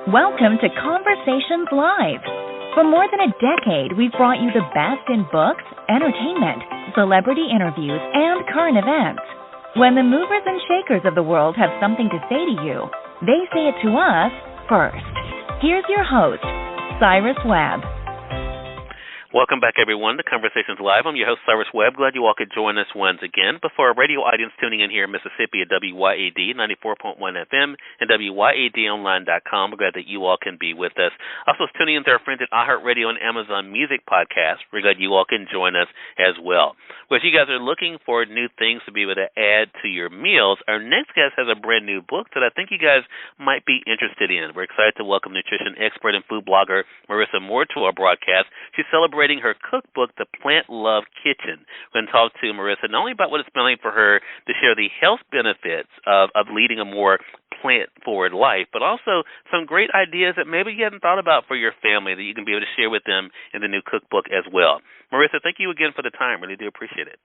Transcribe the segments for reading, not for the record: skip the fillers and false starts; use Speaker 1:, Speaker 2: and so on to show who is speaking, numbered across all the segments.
Speaker 1: Welcome to Conversations Live. For more than a decade, we've brought you the best in books, entertainment, celebrity interviews, and current events. When the movers and shakers of the world have something to say to you, they say it to us first. Here's your host, Cyrus Webb.
Speaker 2: Welcome back, everyone, to Conversations Live. I'm your host, Cyrus Webb. Glad you all could join us once again. But for our radio audience tuning in here in Mississippi at WYAD 94.1 FM and WYADonline.com, we're glad that you all can be with us. Also, tuning in to our friends at iHeartRadio and Amazon Music Podcast. We're glad you all can join us as well. Well, if you guys are looking for new things to be able to add to your meals, our next guest has a brand new book that I think you guys might be interested in. We're excited to welcome nutrition expert and food blogger Marisa Moore to our broadcast. She's celebrating her cookbook, The Plant Love Kitchen. We're going to talk to Marisa not only about what it's been like for her to share the health benefits of leading a more plant-forward life, but also some great ideas that maybe you hadn't thought about for your family that you can be able to share with them in the new cookbook as well. Marisa, thank you again for the time. Really do appreciate it.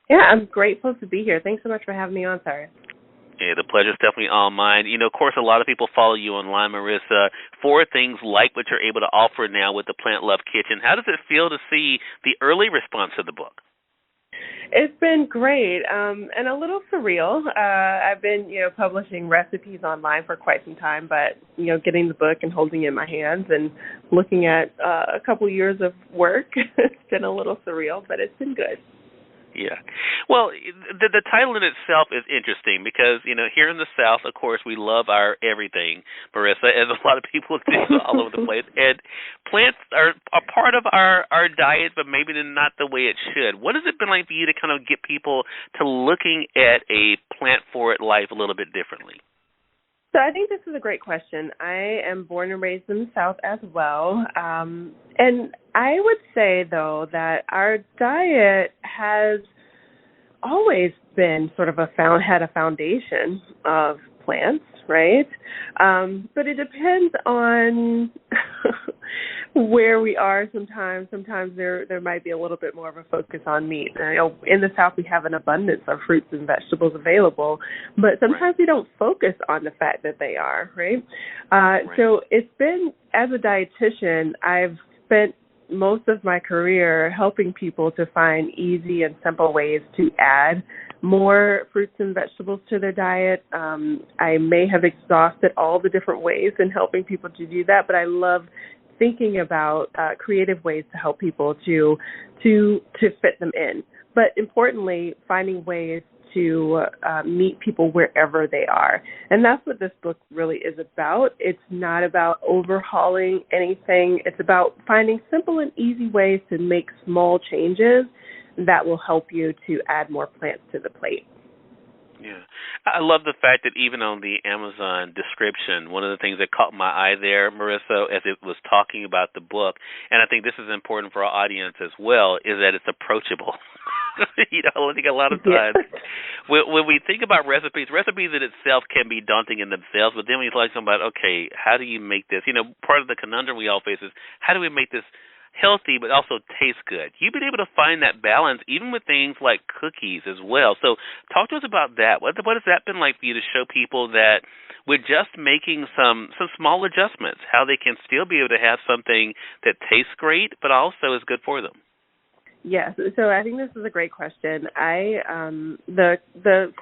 Speaker 3: Yeah, I'm grateful to be here. Thanks so much for having me on, Cyrus.
Speaker 2: Yeah, the pleasure's definitely all mine. You know, of course, a lot of people follow you online, Marisa, for things like what you're able to offer now with the Plant Love Kitchen. How does it feel to see the early response to the book?
Speaker 3: It's been great and a little surreal. I've been, publishing recipes online for quite some time, but, getting the book and holding it in my hands and looking at a couple years of work, it's been a little surreal, but it's been good.
Speaker 2: Yeah. Well, the title in itself is interesting because, here in the South, of course, we love our everything, Marisa, as a lot of people do all over the place. And plants are a part of our diet, but maybe not the way it should. What has it been like for you to kind of get people to looking at a plant-forward life a little bit differently?
Speaker 3: So I think this is a great question. I am born and raised in the South as well. And I would say, though, that our diet has always been sort of had a foundation of plants, right? But it depends on where we are sometimes. Sometimes there might be a little bit more of a focus on meat. In the South, we have an abundance of fruits and vegetables available, but sometimes we don't focus on the fact that they are, right? So it's been, as a dietitian, I've spent most of my career helping people to find easy and simple ways to add more fruits and vegetables to their diet. I may have exhausted all the different ways in helping people to do that, but I love thinking about creative ways to help people to fit them in. But importantly, finding ways to meet people wherever they are. And that's what this book really is about. It's not about overhauling anything. It's about finding simple and easy ways to make small changes that will help you to add more plants to the plate.
Speaker 2: Yeah. I love the fact that even on the Amazon description, one of the things that caught my eye there, Marisa, as it was talking about the book, and I think this is important for our audience as well, is that it's approachable. I think a lot of times when we think about recipes in itself can be daunting in themselves, but then when you talk about, okay, how do you make this? Part of the conundrum we all face is how do we make this healthy but also taste good? You've been able to find that balance even with things like cookies as well. So talk to us about that. What has that been like for you to show people that with just making some small adjustments, how they can still be able to have something that tastes great but also is good for them?
Speaker 3: Yes, so I think this is a great question. The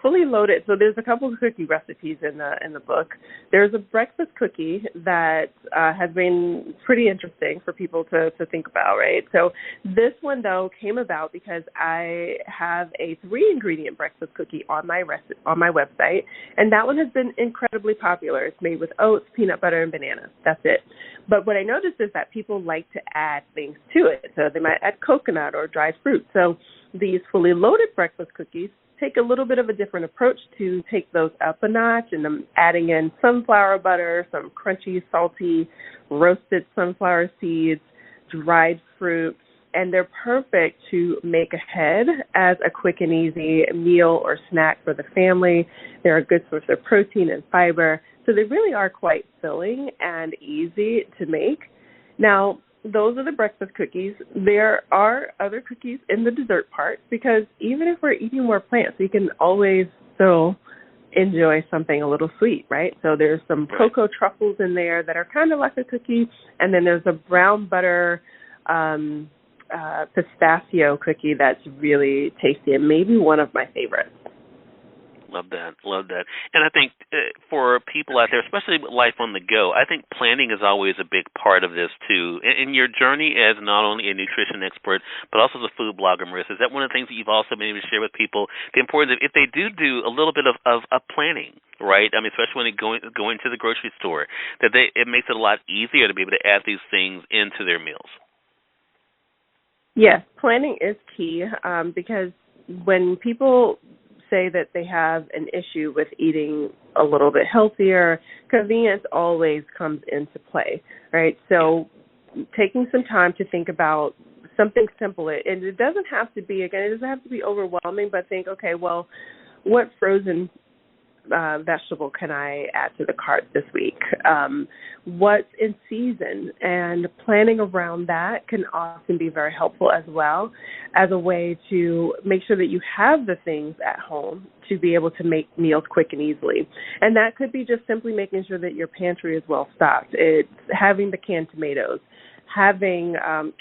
Speaker 3: fully loaded. So there's a couple of cookie recipes in the book. There's a breakfast cookie that has been pretty interesting for people to think about, right? So this one though came about because I have a 3-ingredient breakfast cookie on my website, and that one has been incredibly popular. It's made with oats, peanut butter, and bananas. That's it. But what I noticed is that people like to add things to it. So they might add coconut or dried fruit. So these fully loaded breakfast cookies take a little bit of a different approach to take those up a notch, and I'm adding in sunflower butter, some crunchy, salty, roasted sunflower seeds, dried fruit, and they're perfect to make ahead as a quick and easy meal or snack for the family. They're a good source of protein and fiber, so they really are quite filling and easy to make. Now, those are the breakfast cookies. There are other cookies in the dessert part because even if we're eating more plants, we can always still enjoy something a little sweet, right? So there's some cocoa truffles in there that are kind of like a cookie, and then there's a brown butter pistachio cookie that's really tasty and maybe one of my favorites.
Speaker 2: Love that. And I think for people out there, especially with life on the go, I think planning is always a big part of this too. In your journey as not only a nutrition expert, but also as a food blogger, Marisa, is that one of the things that you've also been able to share with people, the importance of if they do a little bit of planning, right? I mean, especially when they go into the grocery store, that it makes it a lot easier to be able to add these things into their meals.
Speaker 3: Yes, planning is key because when people say that they have an issue with eating a little bit healthier, convenience always comes into play, right? So taking some time to think about something simple, and it doesn't have to be overwhelming, but think, okay, well, what frozen vegetable can I add to the cart this week? What's in season? And planning around that can often be very helpful as well as a way to make sure that you have the things at home to be able to make meals quick and easily. And that could be just simply making sure that your pantry is well stocked. It's having the canned tomatoes, having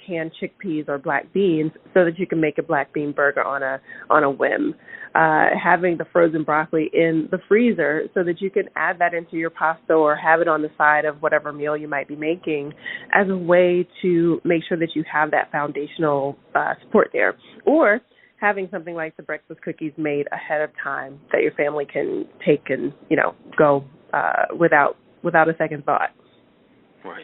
Speaker 3: canned chickpeas or black beans so that you can make a black bean burger on a whim. Having the frozen broccoli in the freezer so that you can add that into your pasta or have it on the side of whatever meal you might be making as a way to make sure that you have that foundational support there. Or having something like the breakfast cookies made ahead of time that your family can take and, go without a second thought.
Speaker 2: Right.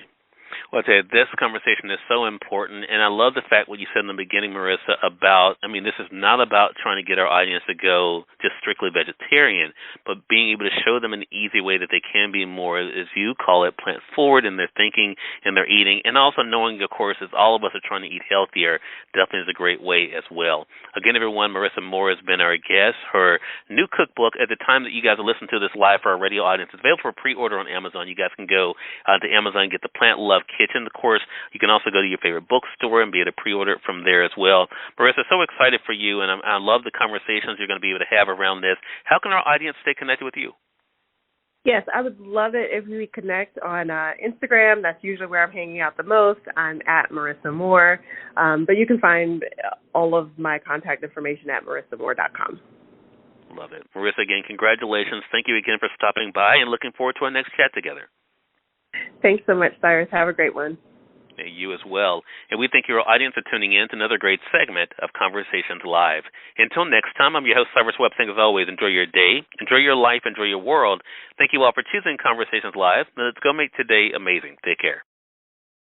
Speaker 2: Well, I'll tell you, this conversation is so important, and I love the fact what you said in the beginning, Marisa, about, this is not about trying to get our audience to go just strictly vegetarian, but being able to show them an easy way that they can be more, as you call it, plant-forward in their thinking and their eating, and also knowing, of course, as all of us are trying to eat healthier, definitely is a great way as well. Again, everyone, Marisa Moore has been our guest. Her new cookbook, at the time that you guys are listening to this live for our radio audience, is available for pre-order on Amazon. You guys can go to Amazon and get the Plant Love Kitchen. Of course, you can also go to your favorite bookstore and be able to pre-order it from there as well. Marisa, so excited for you, and I love the conversations you're going to be able to have around this. How can our audience stay connected with you?
Speaker 3: Yes, I would love it if we connect on Instagram. That's usually where I'm hanging out the most. I'm at Marisa Moore, but you can find all of my contact information at marisamore.com.
Speaker 2: Love it. Marisa, again, congratulations. Thank you again for stopping by, and looking forward to our next chat together.
Speaker 3: Thanks so much, Cyrus. Have a great one.
Speaker 2: You as well. And we thank your audience for tuning in to another great segment of Conversations Live. Until next time, I'm your host, Cyrus Webb. As always, enjoy your day, enjoy your life, enjoy your world. Thank you all for choosing Conversations Live. Now let's go make today amazing. Take care.